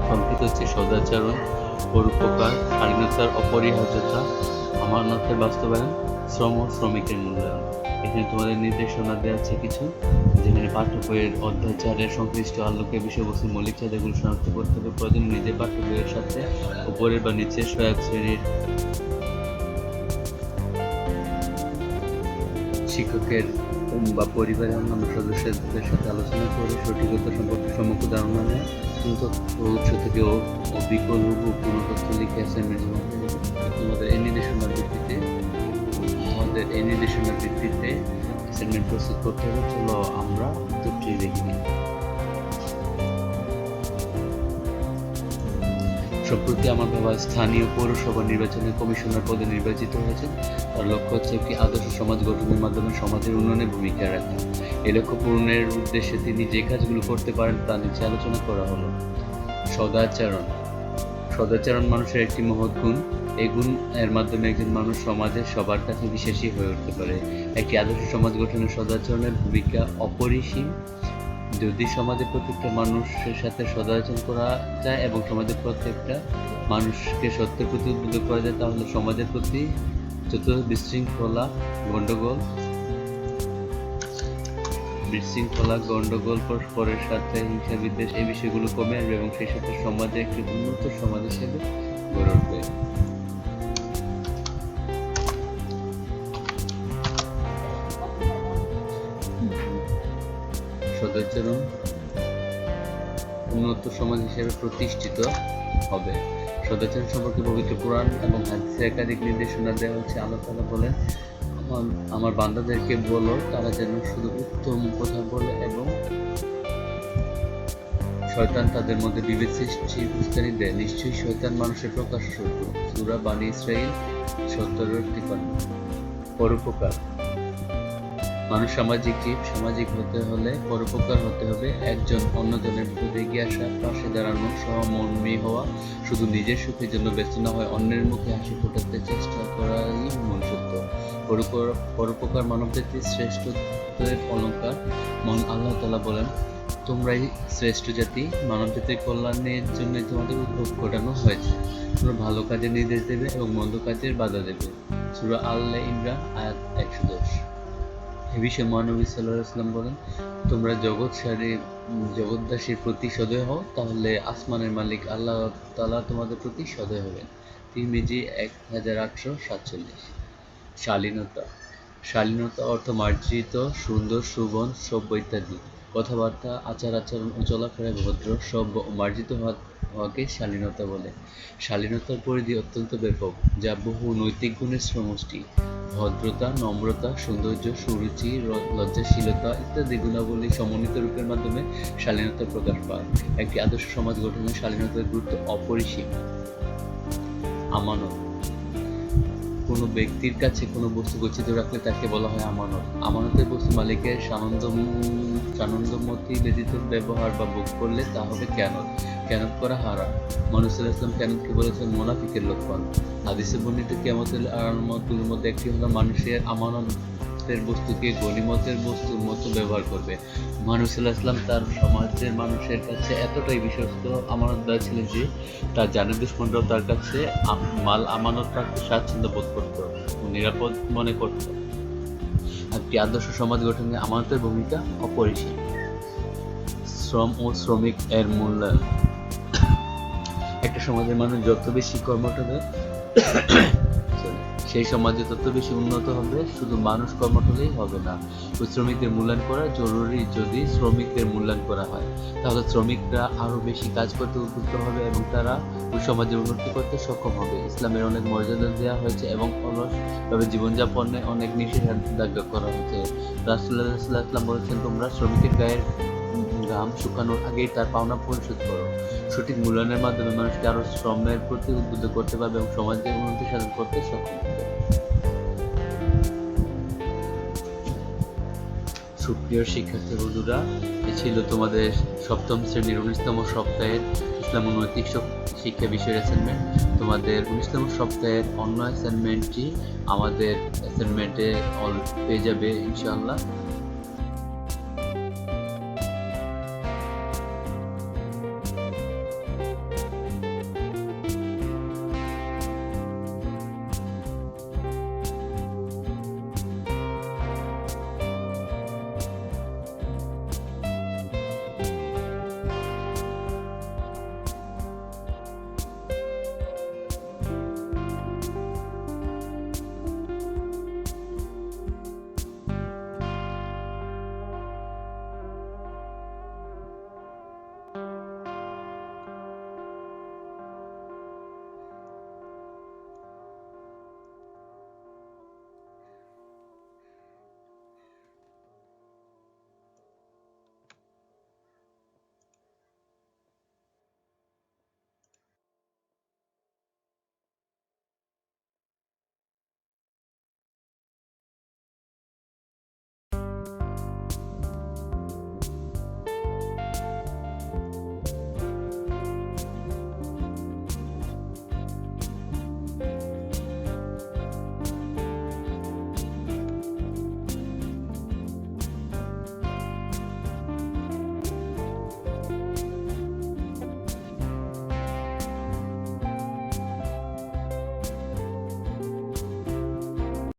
সংকেত হচ্ছে সদাচরণ, পরোপকার, স্বাধীনতার অপরিহার্যতা, আমানতের বাস্তবায়ন, শ্রম ও শ্রমিকের মূল্যায়ন। এখানে তোমাদের নির্দেশনা দেওয়া আছে কিছু, যেখানে পাঠ্য বইয়ের অধ্যায় 4-এর সংশ্লিষ্ট আলোকে বিষয়বস্তুর মৌলিক চাহিদাগুলো শনাক্ত করতে হবে। প্রয়োজনে নিজের পাঠ্য বইয়ের সাথে উপরের বা নিচের সহায়ক শ্রেণীর শিক্ষকের বা পরিবারের অন্যান্য সদস্যদের সাথে আলোচনা করে সঠিকতা সম্পর্কে সম্যক ধারণা নেয়। কিন্তু উৎস থেকে অবিকল ও পূর্ণ তথ্য লিখে অ্যাসাইনমেন্ট জমা দেবে। তোমাদের এই নির্দেশনার ভিত্তিতে অ্যাসাইনমেন্ট প্রস্তুত করতে হবে। চলো আমরা উত্তরটি দেখে নিই। সম্প্রতি আমার বাবা স্থানীয় পৌরসভা নির্বাচনে কমিশনার পদে নির্বাচিত হয়েছেন। তার লক্ষ্য হচ্ছে একটি আদর্শ সমাজ গঠনের মাধ্যমে সমাজের উন্নয়নে ভূমিকা রাখা। এই লক্ষ্য পূরণের উদ্দেশ্যে তিনি যে কাজগুলো করতে পারেন তা নিচে আলোচনা করা হলো। সদাচরণ মানুষের একটি মহৎ গুণ। এই গুণ এর মাধ্যমে একজন মানুষ সমাজের সবার কাছে বিশ্বাসী হয়ে উঠতে পারে। একটি আদর্শ সমাজ গঠনে সদাচরণের ভূমিকা অপরিসীম। যদি সমাজের প্রত্যেকটা মানুষের সাথে সদাচরণ করা যায় এবং সমাজের প্রত্যেকটা মানুষকে সত্যের প্রতি উদ্বুদ্ধ করা যায়, তাহলে সমাজের প্রতি যত বিশৃঙ্খলা, গণ্ডগোল, পরস্পরের সাথে হিংসা, বিদ্বেষ, এই বিষয়গুলো কমে আসবে এবং সেই সাথে সমাজে একটি উন্নত সমাজ হিসেবে গড়ে উঠবে। সদাচরণ উন্নত সমাজ হিসেবে প্রতিষ্ঠিত হবে। সদাচরণ সম্পর্কে পবিত্র কোরআন এবং হাদিসে একাধিক নির্দেশনা দেওয়া হচ্ছে। আল্লাহ তাআলা বলেন, আমার বান্দাদেরকে বলো তারা যেন শুধু উত্তম কথা বলে এবং শয়তান তাদের মধ্যে বিভেদ সৃষ্টির উস্কানি দেয়। নিশ্চয়ই শয়তান মানুষের প্রকাশ্য শত্রু। সূরা বানী ইসরাঈল 17-53। পরোপকার। মানুষ সামাজিক জীব। সামাজিক হতে হলে পরোপকার হতে হবে। একজন অন্যজনের বিপদে এগিয়ে আসা, পাশে দাঁড়ানো, সহমর্মী হওয়া, শুধু নিজের সুখের জন্য ব্যস্ত না হয় অন্যের মুখে হাসি ফোটাতে চেষ্টা করাই মনুষ্যত্ব। পরোপকার মানবজাতির শ্রেষ্ঠত্বের অলঙ্কার। আল্লাহ তাআলা বলেন, তোমরাই শ্রেষ্ঠ জাতি, মানবজাতির কল্যাণের জন্য তোমাদের উদ্ভব ঘটানো হয়েছে। তোমরা ভালো কাজের নির্দেশ দেবে এবং মন্দ কাজের বাধা দেবে। সূরা আলে ইমরান আয়াত 110। এ বিষয়ে মহানবী সাল্লাল্লাহু আলাইহি ওয়াসাল্লাম বলেন, তোমরা জগৎবাসীর প্রতি সদয় হও, তাহলে আসমানের মালিক আল্লাহ তাআলা তোমাদের প্রতি সদয় হবেন। তিরমিজি 1847। শালীনতা অর্থ মার্জিত, সুন্দর, সুবন, সভ্য ইত্যাদি। কথাবার্তা, আচার-আচরণ ও চলাফেরায় ভদ্র, সভ্য ও মার্জিত হওয়াকে শালীনতা বলে। শালীনতার পরিধি অত্যন্ত ব্যাপক, যা বহু নৈতিক গুণের সমষ্টি। ভদ্রতা, নম্রতা, সৌন্দর্য, সুরুচি, লজ্জাশীলতা ইত্যাদি গুণাবলী সমন্বিত রূপের মাধ্যমে শালীনতা প্রকাশ পায়। একটি আদর্শ সমাজ গঠনে শালীনতার গুরুত্ব অপরিসীম। আমানত। কোনো ব্যক্তির কাছে কোনো বস্তু গচ্ছিত রাখলে তাকে বলা হয় আমানত। আমানতের বস্তু মালিকের সানন্দমতি ব্যতীত ব্যবহার বা ভোগ করলে তা হবে খেয়ানত। খেয়ানত করা হারাম। মুহাম্মদ সাল্লাল্লাহু আলাইহি ওয়াসাল্লাম খেয়ানতকে বলেছেন মুনাফিকের লক্ষণ। হাদিসে বর্ণিত কিয়ামতের আলামতগুলোর মধ্যে একটি হলো মানুষের আমানতের বস্তুকে গনিমতের বস্তুর মতো ব্যবহার করবে। মুহাম্মদ সাল্লাল্লাহু আলাইহি ওয়াসাল্লাম তার সমাজের মানুষের কাছে এতটাই বিশ্বস্ত আমানতদার ছিলেন যে তার জানের দুশমনরাও তার কাছে মাল আমানত রাখতে স্বাচ্ছন্দ্য বোধ করত ও নিরাপদ মনে করত। একটি আদর্শ সমাজ গঠনে আমানতের ভূমিকা অপরিসীম। শ্রম ও শ্রমিক এর মূল্যায়ন। একটা সমাজের মানুষ যত বেশি কর্মঠ হবে সেই সমাজে তত বেশি উন্নত হবে। শুধু মানুষ কর্মঠ হলেই হবে না, ওই শ্রমিকদের মূল্যায়ন করা জরুরি। যদি শ্রমিকদের মূল্যায়ন করা হয় তাহলে শ্রমিকরা আরো বেশি কাজ করতে উদ্বুদ্ধ হবে এবং তারা ওই সমাজের উন্নতি করতে সক্ষম হবে। ইসলামের অনেক মর্যাদা দেওয়া হয়েছে এবং অলসভাবে জীবনযাপনে অনেক নিষেধাজ্ঞা করা হয়েছে। রাসূলুল্লাহ সাল্লাল্লাহু আলাইহি ওয়াসাল্লাম বলেছেন, তোমরা শ্রমিকের গায়ের ঘাম শুকানোর আগেই তার পাওনা পরিশোধ করো। সঠিক মূল্যায়নের মাধ্যমে মানুষকে আরো শ্রমের প্রতি উদ্বুদ্ধ করতে পারবে এবং সমাজের উন্নতি সাধন করতে সক্ষম হবে। সুপ্রিয় শিক্ষার্থী বন্ধুরা, এ ছিল তোমাদের সপ্তম শ্রেণীর 19তম সপ্তাহের ইসলাম ও নৈতিক শিক্ষা বিষয়ের অ্যাসাইনমেন্ট। তোমাদের 19তম সপ্তাহের অন্য অ্যাসাইনমেন্টটি আমাদের অ্যাসাইনমেন্টে পেয়ে যাবে ইনশাআল্লাহ।